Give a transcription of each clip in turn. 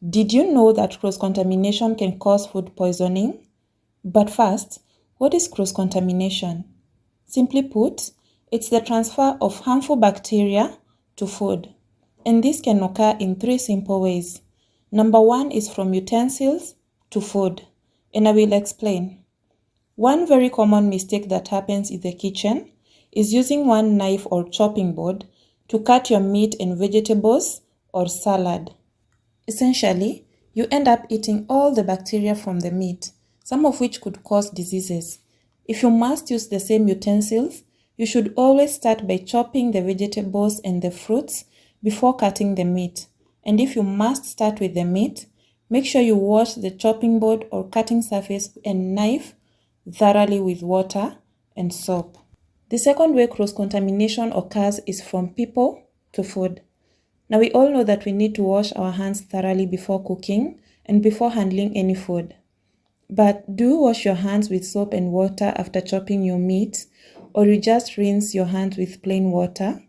Did you know that cross-contamination can cause food poisoning? But first, what is cross-contamination? Simply put, it's the transfer of harmful bacteria to food. And this can occur in three simple ways. Number one is from utensils to food, and I will explain. One very common mistake that happens in the kitchen is using one knife or chopping board to cut your meat and vegetables or salad. Essentially, you end up eating all the bacteria from the meat, some of which could cause diseases. If you must use the same utensils, you should always start by chopping the vegetables and the fruits before cutting the meat. And if you must start with the meat, make sure you wash the chopping board or cutting surface and knife thoroughly with water and soap. The second way cross-contamination occurs is from people to food. Now we all know that we need to wash our hands thoroughly before cooking and before handling any food. But do you wash your hands with soap and water after chopping your meat, or you just rinse your hands with plain water?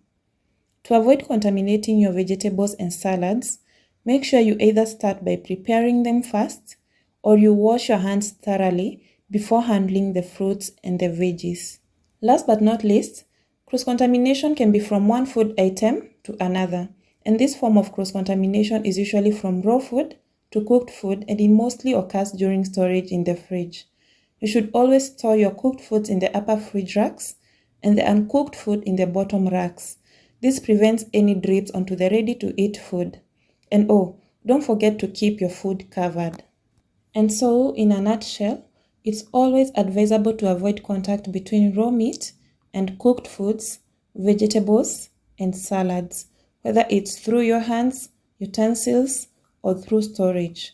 To avoid contaminating your vegetables and salads, make sure you either start by preparing them first, or you wash your hands thoroughly before handling the fruits and the veggies. Last but not least, cross-contamination can be from one food item to another. And this form of cross-contamination is usually from raw food to cooked food, and it mostly occurs during storage in the fridge. You should always store your cooked foods in the upper fridge racks and the uncooked food in the bottom racks. This prevents any drips onto the ready-to-eat food. And don't forget to keep your food covered. And so, in a nutshell, it's always advisable to avoid contact between raw meat and cooked foods, vegetables, and salads, whether it's through your hands, utensils, or through storage.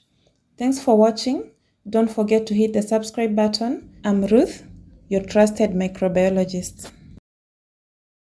Thanks for watching. Don't forget to hit the subscribe button. I'm Ruth, your trusted microbiologist.